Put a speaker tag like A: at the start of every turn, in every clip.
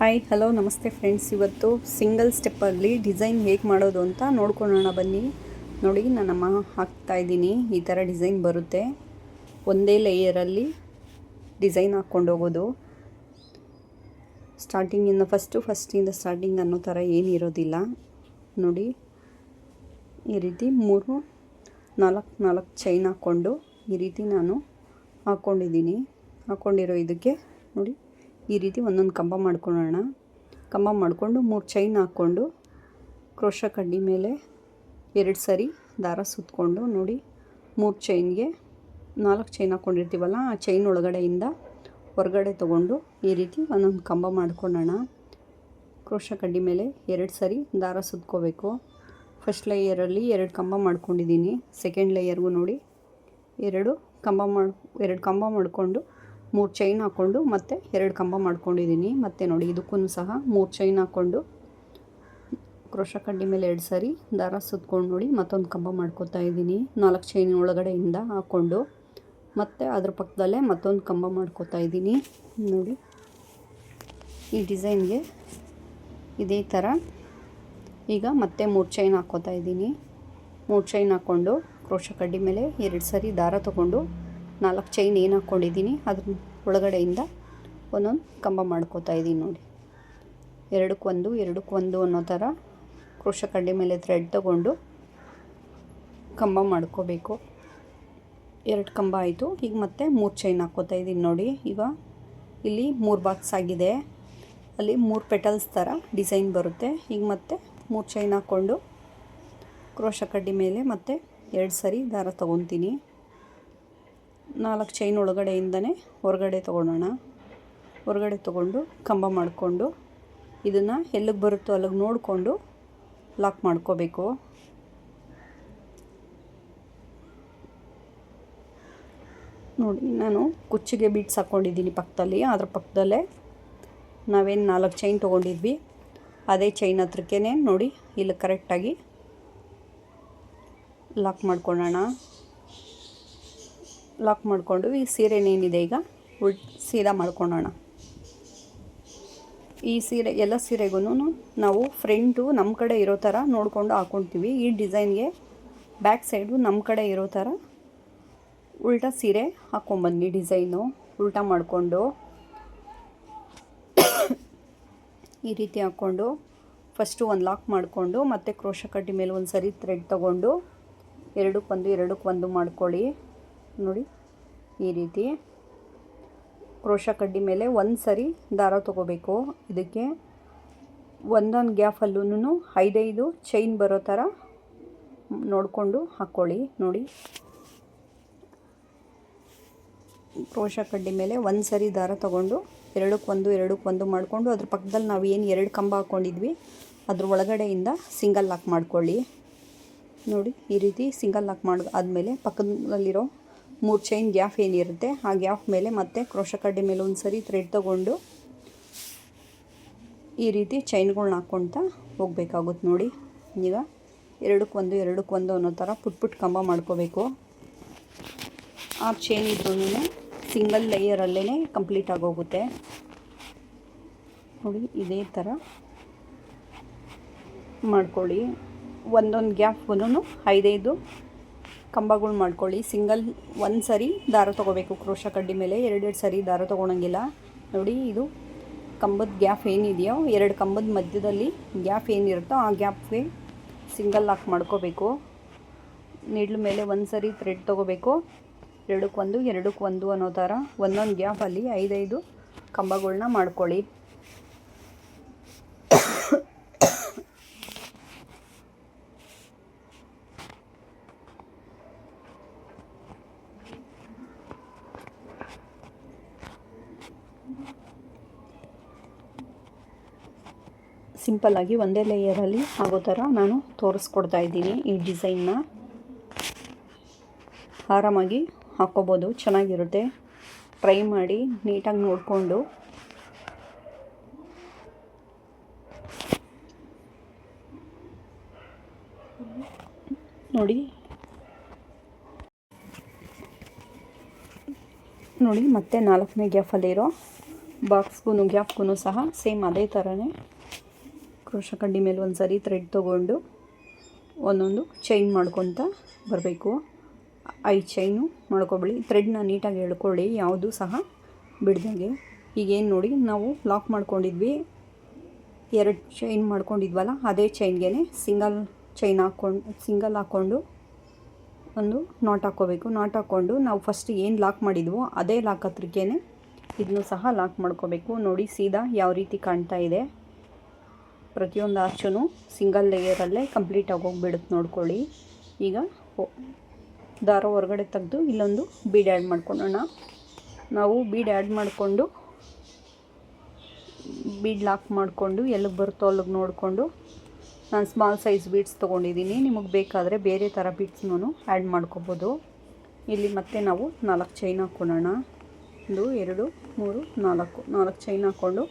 A: Hi hello ನಮಸ್ತೆ friends. ಇವತ್ತು single ಸ್ಟೆಪ್ಪಲ್ಲಿ design ಹೇಗೆ ಮಾಡೋದು ಅಂತ ನೋಡ್ಕೊಳ್ಳೋಣ ಬನ್ನಿ. ನೋಡಿ, ನಾನಮ್ಮ ಹಾಕ್ತಾಯಿದ್ದೀನಿ. ಈ ಥರ ಡಿಸೈನ್ ಬರುತ್ತೆ. ಒಂದೇ ಲೇಯರಲ್ಲಿ ಡಿಸೈನ್ ಹಾಕ್ಕೊಂಡು ಹೋಗೋದು. ಸ್ಟಾರ್ಟಿಂಗಿಂದ ಫಸ್ಟಿಂದ ಸ್ಟಾರ್ಟಿಂಗ್ ಅನ್ನೋ ಥರ ಏನಿರೋದಿಲ್ಲ. ನೋಡಿ, ಈ ರೀತಿ 4 ಚೈನ್ ಹಾಕ್ಕೊಂಡು ಈ ರೀತಿ ನಾನು ಹಾಕ್ಕೊಂಡಿರೋ ಇದಕ್ಕೆ ನೋಡಿ, ಈ ರೀತಿ ಒಂದೊಂದು ಕಂಬ ಮಾಡ್ಕೊಳ್ಳೋಣ. ಕಂಬ ಮಾಡಿಕೊಂಡು 3 ಚೈನ್ ಹಾಕ್ಕೊಂಡು ಕ್ರೋಶ ಕಡ್ಡಿ ಮೇಲೆ 2 ಸರಿ ದಾರ ಸುತ್ತಕೊಂಡು ನೋಡಿ, 3 ಚೈನ್ಗೆ 4 ಚೈನ್ ಹಾಕ್ಕೊಂಡಿರ್ತೀವಲ್ಲ, ಆ ಚೈನ್ ಒಳಗಡೆಯಿಂದ ಹೊರಗಡೆ ತೊಗೊಂಡು ಈ ರೀತಿ ಒಂದೊಂದು ಕಂಬ ಮಾಡ್ಕೊಳ್ಳೋಣ. ಕ್ರೋಶ ಕಡ್ಡಿ ಮೇಲೆ 2 ಸರಿ ದಾರ ಸುತ್ಕೋಬೇಕು. ಫಸ್ಟ್ ಲೇಯರಲ್ಲಿ 2 ಕಂಬ ಮಾಡ್ಕೊಂಡಿದ್ದೀನಿ. ಸೆಕೆಂಡ್ ಲೇಯರ್ಗೂ ನೋಡಿ 2 ಕಂಬ ಮಾಡಿಕೊಂಡು 3 ಚೈನ್ ಹಾಕ್ಕೊಂಡು ಮತ್ತೆ 2 ಕಂಬ ಮಾಡ್ಕೊಂಡಿದ್ದೀನಿ. ಮತ್ತು ನೋಡಿ, ಇದಕ್ಕೂ ಸಹ 3 ಚೈನ್ ಹಾಕ್ಕೊಂಡು ಕ್ರೋಶ ಕಡ್ಡಿ ಮೇಲೆ 2 ಸರಿ ದಾರ ಸುತ್ಕೊಂಡು ನೋಡಿ ಮತ್ತೊಂದು ಕಂಬ ಮಾಡ್ಕೋತಾ ಇದ್ದೀನಿ. 4 ಚೈನ್ ಒಳಗಡೆಯಿಂದ ಹಾಕ್ಕೊಂಡು ಮತ್ತು ಅದ್ರ ಪಕ್ಕದಲ್ಲೇ ಮತ್ತೊಂದು ಕಂಬ ಮಾಡ್ಕೋತಾ ಇದ್ದೀನಿ. ನೋಡಿ, ಈ ಡಿಸೈನ್ಗೆ ಇದೇ ಥರ ಈಗ ಮತ್ತೆ 3 ಚೈನ್ ಹಾಕ್ಕೋತಾ ಇದ್ದೀನಿ. 3 ಚೈನ್ ಹಾಕ್ಕೊಂಡು ಕ್ರೋಶ ಕಡ್ಡಿ ಮೇಲೆ 2 ಸರಿ ದಾರ ತೊಗೊಂಡು 4 ಚೈನ್ ಏನು ಹಾಕ್ಕೊಂಡಿದ್ದೀನಿ ಅದ್ರ ಒಳಗಡೆಯಿಂದ ಒಂದೊಂದು ಕಂಬ ಮಾಡ್ಕೋತಾ ಇದ್ದೀನಿ. ನೋಡಿ, ಎರಡಕ್ಕೊಂದು ಅನ್ನೋ ಥರ ಕ್ರೋಶ ಕಡ್ಡಿ ಮೇಲೆ ಥ್ರೆಡ್ ತೊಗೊಂಡು ಕಂಬ ಮಾಡ್ಕೋಬೇಕು. 2 ಕಂಬ ಆಯಿತು. ಈಗ ಮತ್ತೆ 3 ಚೈನ್ ಹಾಕ್ಕೋತಾ ಇದ್ದೀನಿ. ನೋಡಿ, ಈಗ ಇಲ್ಲಿ 3 ಬಾಕ್ಸ್ ಆಗಿದೆ. ಅಲ್ಲಿ 3 ಪೆಟಲ್ಸ್ ಥರ ಡಿಸೈನ್ ಬರುತ್ತೆ. ಈಗ ಮತ್ತೆ 3 ಚೈನ್ ಹಾಕ್ಕೊಂಡು ಕ್ರೋಶ ಕಡ್ಡಿ ಮೇಲೆ ಮತ್ತೆ 2 ಸರಿ ದಾರ ತೊಗೊತೀನಿ. 4 ಚೈನ್ ಒಳಗಡೆಯಿಂದನೇ ಹೊರಗಡೆ ತೊಗೊಂಡು ಕಂಬ ಮಾಡಿಕೊಂಡು ಇದನ್ನು ಎಲ್ಲಿಗೆ ಬರುತ್ತೋ ಅಲ್ಲಿಗೆ ನೋಡಿಕೊಂಡು ಲಾಕ್ ಮಾಡ್ಕೋಬೇಕು. ನೋಡಿ, ನಾನು ಕುಚ್ಚಿಗೆ ಬೀಡ್ಸ್ ಹಾಕ್ಕೊಂಡಿದ್ದೀನಿ ಪಕ್ಕದಲ್ಲಿ. ಅದ್ರ ಪಕ್ಕದಲ್ಲೇ ನಾವೇನು 4 ಚೈನ್ ತೊಗೊಂಡಿದ್ವಿ ಅದೇ ಚೈನ್ ಹತ್ರಕ್ಕೇ ನೋಡಿ ಇಲ್ಲಿ ಕರೆಕ್ಟಾಗಿ ಲಾಕ್ ಮಾಡ್ಕೊಳ್ಳೋಣ. ಲಾಕ್ ಮಾಡಿಕೊಂಡು ಈ ಸೀರೆನೇನಿದೆ ಈಗ ಸೀದಾ ಮಾಡ್ಕೊಳ್ಳೋಣ. ಈ ಸೀರೆ ಎಲ್ಲ ಸೀರೆಗೂ ನಾವು ಫ್ರಂಟು ನಮ್ಮ ಕಡೆ ಇರೋ ಥರ ನೋಡಿಕೊಂಡು ಹಾಕ್ಕೊಳ್ತೀವಿ. ಈ ಡಿಸೈನ್ಗೆ ಬ್ಯಾಕ್ ಸೈಡು ನಮ್ಮ ಕಡೆ ಇರೋ ಥರ ಉಲ್ಟಾ ಸೀರೆ ಹಾಕ್ಕೊಂಬನ್ನಿ. ಡಿಸೈನು ಉಲ್ಟಾ ಮಾಡಿಕೊಂಡು ಈ ರೀತಿ ಹಾಕ್ಕೊಂಡು ಫಸ್ಟು ಒಂದು ಲಾಕ್ ಮಾಡಿಕೊಂಡು ಮತ್ತು ಕ್ರೋಶ ಕಡ್ಡಿ ಮೇಲೆ ಒಂದು ಸರಿ ಥ್ರೆಡ್ ತೊಗೊಂಡು ಎರಡಕ್ಕೊಂದು ಮಾಡ್ಕೊಳ್ಳಿ. ನೋಡಿ, ಈ ರೀತಿ ಕ್ರೋಶ ಕಡ್ಡಿ ಮೇಲೆ 1 ಸರಿ ದಾರ ತೊಗೋಬೇಕು. ಇದಕ್ಕೆ ಒಂದೊಂದು ಗ್ಯಾಫಲ್ಲೂ 5 ಚೈನ್ ಬರೋ ಥರ ನೋಡಿಕೊಂಡು ಹಾಕ್ಕೊಳ್ಳಿ. ನೋಡಿ, ಕ್ರೋಶ ಕಡ್ಡಿ ಮೇಲೆ 1 ಸರಿ ದಾರ ತೊಗೊಂಡು ಎರಡಕ್ಕೊಂದು ಮಾಡಿಕೊಂಡು ಅದ್ರ ಪಕ್ಕದಲ್ಲಿ ನಾವು ಏನು 2 ಕಂಬ ಹಾಕ್ಕೊಂಡಿದ್ವಿ ಅದ್ರ ಒಳಗಡೆಯಿಂದ ಸಿಂಗಲ್ ಲಾಕ್ ಮಾಡ್ಕೊಳ್ಳಿ. ನೋಡಿ, ಈ ರೀತಿ ಸಿಂಗಲ್ ಲಾಕ್ ಆದಮೇಲೆ ಪಕ್ಕದಲ್ಲಿರೋ 3 ಚೈನ್ ಗ್ಯಾಪ್ ಏನಿರುತ್ತೆ ಆ ಗ್ಯಾಪ್ ಮೇಲೆ ಮತ್ತೆ ಕ್ರೋಶ ಕಡ್ಡಿ ಮೇಲೆ ಒಂದು ಸರಿ ಥ್ರೆಡ್ ತೊಗೊಂಡು ಈ ರೀತಿ ಚೈನ್ಗಳ್ನ ಹಾಕ್ಕೊಳ್ತಾ ಹೋಗಬೇಕಾಗುತ್ತೆ. ನೋಡಿ, ಈಗ ಎರಡಕ್ಕೊಂದು ಅನ್ನೋ ಥರ ಪುಟ್ ಕಂಬ ಮಾಡ್ಕೋಬೇಕು. ಆ ಚೈನ್ ಇದ್ರೂ ಸಿಂಗಲ್ ಲೇಯರಲ್ಲೇ ಕಂಪ್ಲೀಟ್ ಆಗೋಗುತ್ತೆ. ನೋಡಿ, ಇದೇ ಥರ ಮಾಡ್ಕೊಳ್ಳಿ. ಒಂದೊಂದು ಗ್ಯಾಪ್ಗೂ 5 ಕಂಬಗಳು ಮಾಡ್ಕೊಳ್ಳಿ. ಸಿಂಗಲ್ 1 ಸರಿ ದಾರ ತೊಗೋಬೇಕು. ಕ್ರೋಶ ಕಡ್ಡಿ ಮೇಲೆ 2 ಸರಿ ದಾರ ತೊಗೊಳಂಗಿಲ್ಲ. ನೋಡಿ, ಇದು ಕಂಬದ ಗ್ಯಾಪ್ ಏನಿದೆಯೋ 2 ಕಂಬದ ಮಧ್ಯದಲ್ಲಿ ಗ್ಯಾಪ್ ಏನಿರುತ್ತೋ ಆ ಗ್ಯಾಪ್ಗೆ ಸಿಂಗಲ್ ಲಾಕ್ ಮಾಡ್ಕೋಬೇಕು. ನೀಡ್ಲ ಮೇಲೆ 1 ಸರಿ ಥ್ರೆಡ್ ತೊಗೋಬೇಕು. ಎರಡಕ್ಕೊಂದು ಅನ್ನೋ ಥರ ಒಂದೊಂದು ಗ್ಯಾಪಲ್ಲಿ 5 ಕಂಬಗಳನ್ನ ಮಾಡ್ಕೊಳ್ಳಿ. ಸಿಂಪಲ್ಲಾಗಿ ಒಂದೇ ಲೇಯರಲ್ಲಿ ಆಗೋ ಥರ ನಾನು ತೋರಿಸ್ಕೊಡ್ತಾ ಇದ್ದೀನಿ. ಈ ಡಿಸೈನ್ನ ಆರಾಮಾಗಿ ಹಾಕ್ಕೋಬೋದು, ಚೆನ್ನಾಗಿರುತ್ತೆ. ಟ್ರೈ ಮಾಡಿ, ನೀಟಾಗಿ ನೋಡಿಕೊಂಡು. ನೋಡಿ, ಮತ್ತೆ 4ನೇ ಗ್ಯಾಫಲ್ಲಿರೋ ಬಾಕ್ಸ್ಗೂ ಗ್ಯಾಪ್ಗೂ ಸಹ ಸೇಮ್ ಅದೇ ಥರನೇ ಕ್ರೋಶ ಕಡ್ಡಿ ಮೇಲೆ ಒಂದು ಸರಿ ಥ್ರೆಡ್ ತೊಗೊಂಡು ಒಂದೊಂದು ಚೈನ್ ಮಾಡ್ಕೊತ ಬರಬೇಕು. 5 ಚೈನು ಮಾಡ್ಕೊಬೇಡಿ. ಥ್ರೆಡ್ನ ನೀಟಾಗಿ ಎಳ್ಕೊಳ್ಳಿ, ಯಾವುದೂ ಸಹ ಬಿಡ್ದಂಗೆ. ಈಗೇನು ನೋಡಿ ನಾವು ಲಾಕ್ ಮಾಡ್ಕೊಂಡಿದ್ವಿ, 2 ಚೈನ್ ಮಾಡ್ಕೊಂಡಿದ್ವಲ್ಲ, ಅದೇ ಚೈನ್ಗೆ ಸಿಂಗಲ್ ಹಾಕ್ಕೊಂಡು ಒಂದು ನಾಟ್ ಹಾಕ್ಕೋಬೇಕು. ನಾಟ್ ಹಾಕ್ಕೊಂಡು ನಾವು ಫಸ್ಟ್ ಏನು ಲಾಕ್ ಮಾಡಿದ್ವೋ ಅದೇ ಲಾಕ್ ಹತ್ರಕ್ಕೇ ಇದನ್ನು ಸಹ ಲಾಕ್ ಮಾಡ್ಕೋಬೇಕು. ನೋಡಿ ಸೀದಾ ಯಾವ ರೀತಿ ಕಾಣ್ತಾ ಇದೆ. ಪ್ರತಿಯೊಂದು ಆರ್ಚೂ ಸಿಂಗಲ್ ಲೇಯರಲ್ಲೇ ಕಂಪ್ಲೀಟಾಗಿ ಹೋಗ್ಬಿಡುತ್ತೆ ನೋಡ್ಕೊಳ್ಳಿ. ಈಗ ದಾರ ಹೊರಗಡೆ ತೆಗೆದು ಇಲ್ಲೊಂದು ಬೀಡ್ ಆ್ಯಡ್ ಮಾಡ್ಕೊಳ್ಳೋಣ. ನಾವು ಬೀಡ್ ಆ್ಯಡ್ ಮಾಡಿಕೊಂಡು ಬೀಡ್ ಲಾಕ್ ಮಾಡಿಕೊಂಡು ಎಲ್ಲಿಗೆ ಬರುತ್ತೋ ಅಲ್ಲಿಗೆ ನೋಡಿಕೊಂಡು, ನಾನು ಸ್ಮಾಲ್ ಸೈಜ್ ಬೀಡ್ಸ್ ತೊಗೊಂಡಿದ್ದೀನಿ. ನಿಮಗೆ ಬೇಕಾದರೆ ಬೇರೆ ಥರ ಬೀಡ್ಸ್ನೂ ಆ್ಯಡ್ ಮಾಡ್ಕೋಬೋದು. ಇಲ್ಲಿ ಮತ್ತೆ ನಾವು 4 ಚೈನ್ ಹಾಕ್ಕೊಳ್ಳೋಣ. 1 2 3 4 ಚೈನ್ ಹಾಕ್ಕೊಂಡು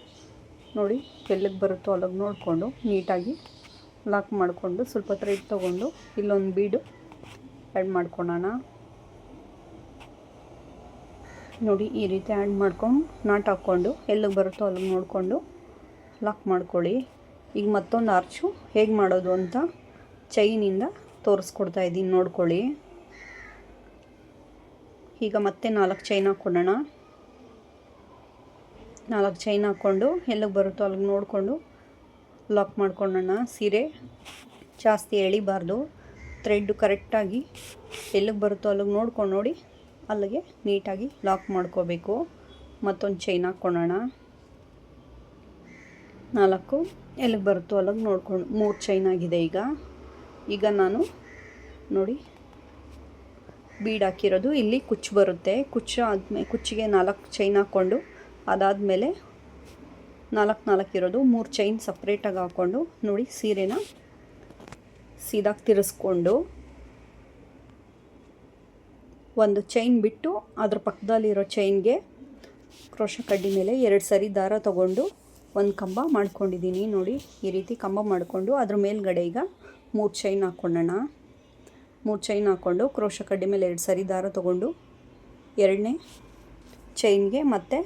A: ನೋಡಿ ಎಲ್ಲಿಗೆ ಬರುತ್ತೋ ಅಲ್ಲಿಗೆ ನೋಡಿಕೊಂಡು ನೀಟಾಗಿ ಲಾಕ್ ಮಾಡಿಕೊಂಡು ಸ್ವಲ್ಪ ಥ್ರೆಡ್ ತೊಗೊಂಡು ಇಲ್ಲೊಂದು ಬೀಡು ಆ್ಯಡ್ ಮಾಡ್ಕೊಳ್ಳೋಣ. ನೋಡಿ ಈ ರೀತಿ ಆ್ಯಡ್ ಮಾಡ್ಕೊಂಡು ನಾಟ್ ಹಾಕ್ಕೊಂಡು ಎಲ್ಲಿಗೆ ಬರುತ್ತೋ ಅಲ್ಲಿಗೆ ನೋಡಿಕೊಂಡು ಲಾಕ್ ಮಾಡ್ಕೊಳ್ಳಿ. ಈಗ ಮತ್ತೊಂದು ಆರ್ಚು ಹೇಗೆ ಮಾಡೋದು ಅಂತ ಚೈನಿಂದ ತೋರಿಸ್ಕೊಡ್ತಾ ಇದ್ದೀನಿ ನೋಡ್ಕೊಳ್ಳಿ. ಈಗ ಮತ್ತೆ 4 ಚೈನ್ ಹಾಕ್ಕೊಳ್ಳೋಣ. 4 ಚೈನ್ ಹಾಕ್ಕೊಂಡು ಎಲ್ಲಿಗೆ ಬರುತ್ತೋ ಅಲ್ಲಿಗೆ ನೋಡಿಕೊಂಡು ಲಾಕ್ ಮಾಡ್ಕೊಳ್ಳೋಣ. ಸೀರೆ ಜಾಸ್ತಿ ಎಳಿಬಾರ್ದು, ಥ್ರೆಡ್ ಕರೆಕ್ಟಾಗಿ ಎಲ್ಲಿಗೆ ಬರುತ್ತೋ ಅಲ್ಲಿಗೆ ನೋಡ್ಕೊಂಡು ನೋಡಿ ಅಲ್ಲಿಗೆ ನೀಟಾಗಿ ಲಾಕ್ ಮಾಡ್ಕೋಬೇಕು. ಮತ್ತೊಂದು ಚೈನ್ ಹಾಕ್ಕೊಳ್ಳೋಣ. 4 ಎಲ್ಲಿಗೆ ಬರುತ್ತೋ ಅಲ್ಲಿಗೆ ನೋಡ್ಕೊಂಡು 3 ಚೈನ್ ಆಗಿದೆ. ಈಗ ನಾನು ನೋಡಿ ಬೀಡ್ ಹಾಕಿರೋದು ಇಲ್ಲಿ ಕುಚ್ಚು ಬರುತ್ತೆ. ಕುಚ್ಚಿಗೆ 4 ಚೈನ್ ಹಾಕ್ಕೊಂಡು ಅದಾದಮೇಲೆ 4 ಇರೋದು 3 ಚೈನ್ ಸಪ್ರೇಟಾಗಿ ಹಾಕ್ಕೊಂಡು ನೋಡಿ ಸೀರೆನ ಸೀದಾಗಿ ತಿರ್ಸ್ಕೊಂಡು ಒಂದು ಚೈನ್ ಬಿಟ್ಟು ಅದ್ರ ಪಕ್ಕದಲ್ಲಿರೋ ಚೈನ್ಗೆ ಕ್ರೋಶ ಕಡ್ಡಿ ಮೇಲೆ 2 ಸರಿ ದಾರ ತಗೊಂಡು ಒಂದು ಕಂಬ ಮಾಡ್ಕೊಂಡಿದ್ದೀನಿ. ನೋಡಿ ಈ ರೀತಿ ಕಂಬ ಮಾಡಿಕೊಂಡು ಅದ್ರ ಮೇಲ್ಗಡೆ ಈಗ 3 ಚೈನ್ ಹಾಕ್ಕೊಳ್ಳೋಣ. 3 ಚೈನ್ ಹಾಕ್ಕೊಂಡು ಕ್ರೋಶ ಕಡ್ಡಿ ಮೇಲೆ 2 ಸರಿ ದಾರ ತೊಗೊಂಡು 2ನೇ ಚೈನ್ಗೆ ಮತ್ತೆ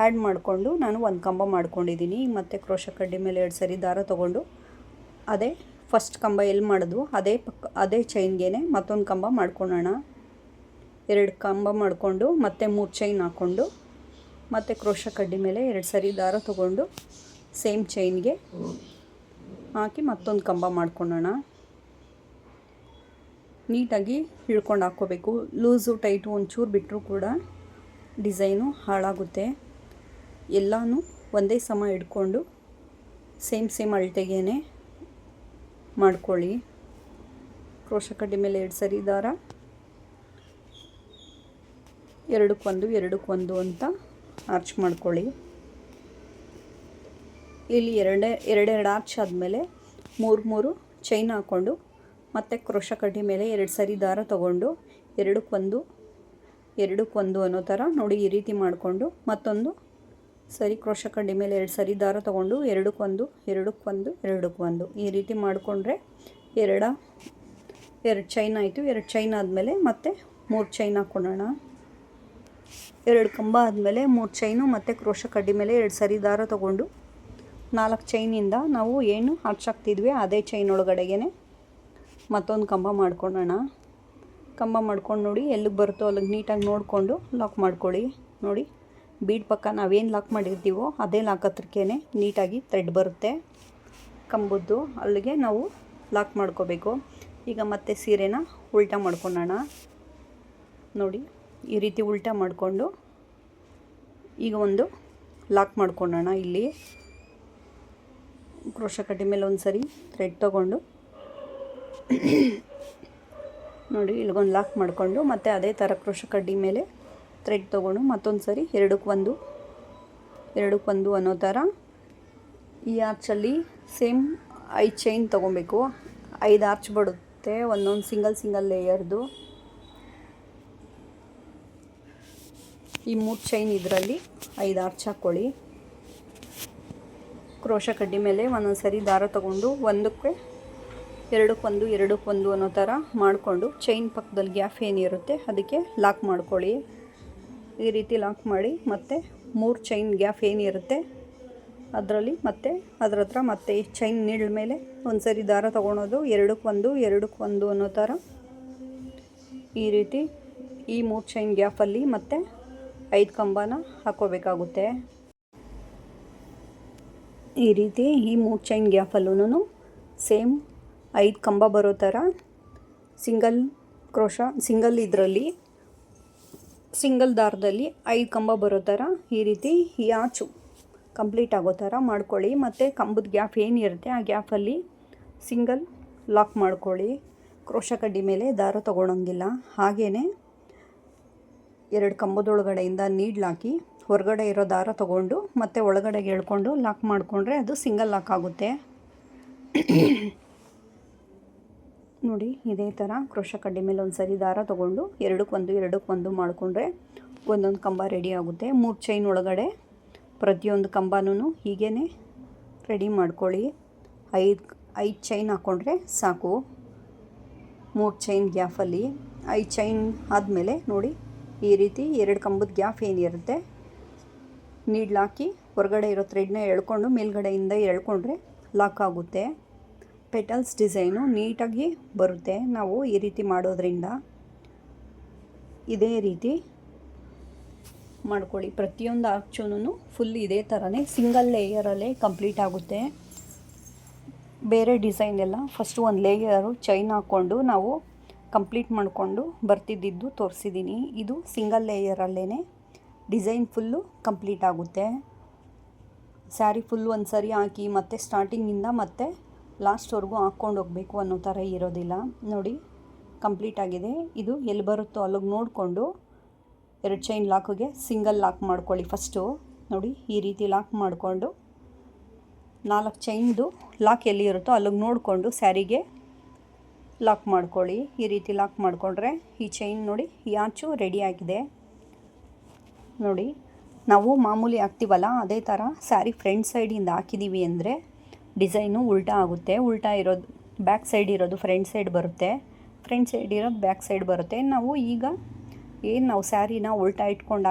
A: ಆ್ಯಡ್ ಮಾಡಿಕೊಂಡು ನಾನು ಒಂದು ಕಂಬ ಮಾಡ್ಕೊಂಡಿದ್ದೀನಿ. ಮತ್ತು ಕ್ರೋಶ ಕಡ್ಡಿ ಮೇಲೆ 2 ಸರಿ ದಾರ ತೊಗೊಂಡು ಅದೇ ಫಸ್ಟ್ ಕಂಬ ಎಲ್ಲಿ ಮಾಡಿದ್ವು ಅದೇ ಚೈನ್ಗೆ ಮತ್ತೊಂದು ಕಂಬ ಮಾಡ್ಕೊಳ್ಳೋಣ. 2 ಕಂಬ ಮಾಡಿಕೊಂಡು ಮತ್ತೆ 3 ಚೈನ್ ಹಾಕ್ಕೊಂಡು ಮತ್ತು ಕ್ರೋಶ ಕಡ್ಡಿ ಮೇಲೆ 2 ಸರಿ ದಾರ ತೊಗೊಂಡು ಸೇಮ್ ಚೈನ್ಗೆ ಹಾಕಿ ಮತ್ತೊಂದು ಕಂಬ ಮಾಡ್ಕೊಳ್ಳೋಣ. ನೀಟಾಗಿ ಹಿಡ್ಕೊಂಡು ಹಾಕ್ಕೋಬೇಕು. ಲೂಸು ಟೈಟು ಒಂಚೂರು ಬಿಟ್ಟರೂ ಕೂಡ ಡಿಸೈನು ಹಾಳಾಗುತ್ತೆ. ಎಲ್ಲನೂ ಒಂದೇ ಸಮ ಹಿಡ್ಕೊಂಡು ಸೇಮ್ ಅಳತೆಗೇ ಮಾಡ್ಕೊಳ್ಳಿ. ಕ್ರೋಶ ಕಡ್ಡಿ ಮೇಲೆ 2 ಸರಿ ದಾರ, 2 ಅಂತ ಆರ್ಚ್ ಮಾಡ್ಕೊಳ್ಳಿ. ಇಲ್ಲಿ ಎರಡು ಆರ್ಚ್ ಆದಮೇಲೆ 3 ಚೈನ್ ಹಾಕ್ಕೊಂಡು ಮತ್ತು ಕ್ರೋಶ ಕಡ್ಡಿ ಮೇಲೆ 2 ಸರಿ ದಾರ ತೊಗೊಂಡು 2 ಅನ್ನೋ ಥರ ನೋಡಿ ಈ ರೀತಿ ಮಾಡಿಕೊಂಡು ಮತ್ತೊಂದು ಸರಿ ಕ್ರೋಶ ಕಡ್ಡಿ ಮೇಲೆ 2 ಸರಿ ದಾರ ತೊಗೊಂಡು 2 ಈ ರೀತಿ ಮಾಡಿಕೊಂಡ್ರೆ 2 ಚೈನ್ ಆಯಿತು. 2 ಚೈನ್ ಆದಮೇಲೆ ಮತ್ತೆ 3 ಚೈನ್ ಹಾಕ್ಕೊಳ್ಳೋಣ. 2 ಕಂಬ ಆದಮೇಲೆ 3 ಚೈನು ಮತ್ತು ಕ್ರೋಶ ಕಡ್ಡಿ ಮೇಲೆ 2 ಸರಿ ದಾರ ತೊಗೊಂಡು 4 ಚೈನಿಂದ ನಾವು ಏನು ಹಾಕ್ತಿದ್ವಿ ಅದೇ ಚೈನ್ ಒಳಗಡೆಗೆ ಮತ್ತೊಂದು ಕಂಬ ಮಾಡ್ಕೊಳ್ಳೋಣ. ಕಂಬ ಮಾಡ್ಕೊಂಡು ನೋಡಿ ಎಲ್ಲಿಗೆ ಬರುತ್ತೋ ಅಲ್ಲಿಗೆ ನೀಟಾಗಿ ನೋಡಿಕೊಂಡು ಲಾಕ್ ಮಾಡ್ಕೊಳ್ಳಿ. ನೋಡಿ ಬೀಡ್ ಪಕ್ಕ ನಾವೇನು ಲಾಕ್ ಮಾಡಿರ್ತೀವೋ ಅದೇ ಲಾಕ್ ಹತ್ರಕ್ಕೇ ನೀಟಾಗಿ ಥ್ರೆಡ್ ಬರುತ್ತೆ ಕಂಬದ್ದು, ಅಲ್ಲಿಗೆ ನಾವು ಲಾಕ್ ಮಾಡ್ಕೋಬೇಕು. ಈಗ ಮತ್ತೆ ಸೀರೆನ ಉಲ್ಟಾ ಮಾಡ್ಕೊಳ್ಳೋಣ. ನೋಡಿ ಈ ರೀತಿ ಉಲ್ಟಾ ಮಾಡಿಕೊಂಡು ಈಗ ಒಂದು ಲಾಕ್ ಮಾಡ್ಕೊಳ್ಳೋಣ. ಇಲ್ಲಿ ಕ್ರೋಶ ಕಡ್ಡಿ ಮೇಲೆ ಒಂದು ಸರಿ ಥ್ರೆಡ್ ತೊಗೊಂಡು ನೋಡಿ ಇಲ್ಲಿಗೊಂದು ಲಾಕ್ ಮಾಡಿಕೊಂಡು ಮತ್ತು ಅದೇ ಥರ ಕ್ರೋಶ ಕಡ್ಡಿ ಮೇಲೆ ಥ್ರೆಡ್ ತೊಗೊಂಡು ಮತ್ತೊಂದು ಸರಿ 2 ಅನ್ನೋ ಥರ ಈ ಆರ್ಚಲ್ಲಿ ಸೇಮ್ 5 ಚೈನ್ ತೊಗೊಬೇಕು. 5 ಆರ್ಚ್ ಬರುತ್ತೆ ಒಂದೊಂದು ಸಿಂಗಲ್ ಲೇಯರ್ದು. ಈ 3 ಚೈನ್ ಇದರಲ್ಲಿ 5 ಆರ್ಚ್ ಹಾಕ್ಕೊಳ್ಳಿ. ಕ್ರೋಶ ಕಡ್ಡಿ ಮೇಲೆ ಒಂದೊಂದು ಸರಿ ದಾರ ತೊಗೊಂಡು ಒಂದಕ್ಕೆ 2 ಅನ್ನೋ ಥರ ಮಾಡಿಕೊಂಡು ಚೈನ್ ಪಕ್ಕದಲ್ಲಿ ಗ್ಯಾಪ್ ಏನಿರುತ್ತೆ ಅದಕ್ಕೆ ಲಾಕ್ ಮಾಡ್ಕೊಳ್ಳಿ. ಈ ರೀತಿ ಲಾಕ್ ಮಾಡಿ ಮತ್ತೆ 3 ಚೈನ್ ಗ್ಯಾಪ್ ಏನಿರುತ್ತೆ ಅದರಲ್ಲಿ ಅದರ ಹತ್ರ ಮತ್ತೆ ಚೈನ್ ನೀಡ್ಲ ಮೇಲೆ ಒಂದು ಸರಿ ದಾರ ತೊಗೊಳೋದು, ಎರಡಕ್ಕೆ ಒಂದು ಅನ್ನೋ ಥರ ಈ ರೀತಿ ಈ 3 ಚೈನ್ ಗ್ಯಾಪಲ್ಲಿ ಮತ್ತೆ 5 ಕಂಬನ ಹಾಕೋಬೇಕಾಗುತ್ತೆ. ಈ ರೀತಿ ಈ 3 ಚೈನ್ ಗ್ಯಾಪಲ್ಲೂ ಸೇಮ್ 5 ಕಂಬ ಬರೋ ಥರ ಸಿಂಗಲ್ ದಾರದಲ್ಲಿ 5 ಕಂಬ ಬರೋ ಥರ ಈ ರೀತಿ ಈ ಆಚು ಕಂಪ್ಲೀಟ್ ಆಗೋ ಥರ ಮಾಡ್ಕೊಳ್ಳಿ. ಮತ್ತು ಕಂಬದ ಗ್ಯಾಪ್ ಏನಿರುತ್ತೆ ಆ ಗ್ಯಾಪಲ್ಲಿ ಸಿಂಗಲ್ ಲಾಕ್ ಮಾಡ್ಕೊಳ್ಳಿ. ಕ್ರೋಶ ಕಡ್ಡಿ ಮೇಲೆ ದಾರ ತೊಗೊಳಂಗಿಲ್ಲ. ಹಾಗೆಯೇ 2 ಕಂಬದೊಳಗಡೆಯಿಂದ ನೀಡ್ಲಾಕಿ ಹೊರಗಡೆ ಇರೋ ದಾರ ತೊಗೊಂಡು ಮತ್ತೆ ಒಳಗಡೆಗೆ ಎಳ್ಕೊಂಡು ಲಾಕ್ ಮಾಡಿಕೊಂಡ್ರೆ ಅದು ಸಿಂಗಲ್ ಲಾಕ್ ಆಗುತ್ತೆ. ನೋಡಿ ಇದೇ ಥರ ಕ್ರೋಶ ಕಡ್ಡಿ ಮೇಲೆ ಒಂದು ಸರಿ ದಾರ ತೊಗೊಂಡು ಎರಡಕ್ಕೆ ಒಂದು ಮಾಡಿಕೊಂಡ್ರೆ ಒಂದೊಂದು ಕಂಬ ರೆಡಿ ಆಗುತ್ತೆ. 3 ಚೈನ್ ಒಳಗಡೆ ಪ್ರತಿಯೊಂದು ಕಂಬನೂ ಹೀಗೇ ರೆಡಿ ಮಾಡ್ಕೊಳ್ಳಿ. 5 ಚೈನ್ ಹಾಕ್ಕೊಂಡ್ರೆ ಸಾಕು. 3 ಚೈನ್ ಗ್ಯಾಪಲ್ಲಿ 5 ಚೈನ್ ಆದಮೇಲೆ ನೋಡಿ ಈ ರೀತಿ 2 ಕಂಬದ ಗ್ಯಾಪ್ ಏನಿರುತ್ತೆ ನೀಡ್ಲಾಕಿ ಹೊರಗಡೆ ಇರೋ ಥ್ರೆಡ್ನ ಎಳ್ಕೊಂಡು ಮೇಲ್ಗಡೆಯಿಂದ ಎಳ್ಕೊಂಡ್ರೆ ಲಾಕ್ ಆಗುತ್ತೆ. ಪೆಟಲ್ಸ್ ಡಿಸೈನು ನೀಟಾಗಿ ಬರುತ್ತೆ ನಾವು ಈ ರೀತಿ ಮಾಡೋದ್ರಿಂದ. ಇದೇ ರೀತಿ ಮಾಡ್ಕೊಳ್ಳಿ. ಪ್ರತಿಯೊಂದು ಆರ್ಚೂನು ಫುಲ್ ಇದೇ ಥರನೇ ಸಿಂಗಲ್ ಲೇಯರಲ್ಲೇ ಕಂಪ್ಲೀಟ್ ಆಗುತ್ತೆ. ಬೇರೆ ಡಿಸೈನ್ ಎಲ್ಲ ಫಸ್ಟು ಒಂದು ಲೇಯರು ಚೈನ್ ಹಾಕ್ಕೊಂಡು ನಾವು ಕಂಪ್ಲೀಟ್ ಮಾಡಿಕೊಂಡು ಬರ್ತಿದ್ದಿದ್ದು ತೋರಿಸಿದ್ದೀನಿ. ಇದು ಸಿಂಗಲ್ ಲೇಯರಲ್ಲೇ ಡಿಸೈನ್ ಫುಲ್ಲು ಕಂಪ್ಲೀಟ್ ಆಗುತ್ತೆ. ಸ್ಯಾರಿ ಫುಲ್ ಒಂದು ಸರಿ ಹಾಕಿ ಮತ್ತು ಸ್ಟಾರ್ಟಿಂಗಿಂದ ಮತ್ತೆ ಲಾಸ್ಟ್ವರೆಗೂ ಹಾಕ್ಕೊಂಡು ಹೋಗಬೇಕು ಅನ್ನೋ ಥರ ಇರೋದಿಲ್ಲ. ನೋಡಿ ಕಂಪ್ಲೀಟ್ ಆಗಿದೆ. ಇದು ಎಲ್ಲಿ ಬರುತ್ತೋ ಅಲ್ಲಿಗೆ ನೋಡಿಕೊಂಡು 2 ಚೈನ್ ಲಾಕಿಗೆ ಸಿಂಗಲ್ ಲಾಕ್ ಮಾಡ್ಕೊಳ್ಳಿ. ಫಸ್ಟು ನೋಡಿ ಈ ರೀತಿ ಲಾಕ್ ಮಾಡಿಕೊಂಡು 4 ಚೈನ್ದು ಲಾಕ್ ಎಲ್ಲಿ ಇರುತ್ತೋ ಅಲ್ಲಿಗೆ ನೋಡಿಕೊಂಡು ಸ್ಯಾರಿಗೆ ಲಾಕ್ ಮಾಡ್ಕೊಳ್ಳಿ. ಈ ರೀತಿ ಲಾಕ್ ಮಾಡಿಕೊಂಡ್ರೆ ಈ ಚೈನ್ ನೋಡಿ ಈ ಆಚು ರೆಡಿ ಆಗಿದೆ. ನೋಡಿ ನಾವು ಮಾಮೂಲಿ ಹಾಕ್ತೀವಲ್ಲ ಅದೇ ಥರ ಸ್ಯಾರಿ ಫ್ರಂಟ್ ಸೈಡಿಂದ ಹಾಕಿದ್ದೀವಿ ಅಂದರೆ ಡಿಸೈನು ಉಲ್ಟಾ ಆಗುತ್ತೆ. ಉಲ್ಟಾ ಇರೋದು ಬ್ಯಾಕ್ ಸೈಡ್ ಇರೋದು ಫ್ರಂಟ್ ಸೈಡ್ ಬರುತ್ತೆ, ಫ್ರಂಟ್ ಸೈಡ್ ಇರೋದು ಬ್ಯಾಕ್ ಸೈಡ್ ಬರುತ್ತೆ. ನಾವು ಈಗ ನಾವು ಸ್ಯಾರಿನ ಉಲ್ಟಾ ಇಟ್ಕೊಂಡು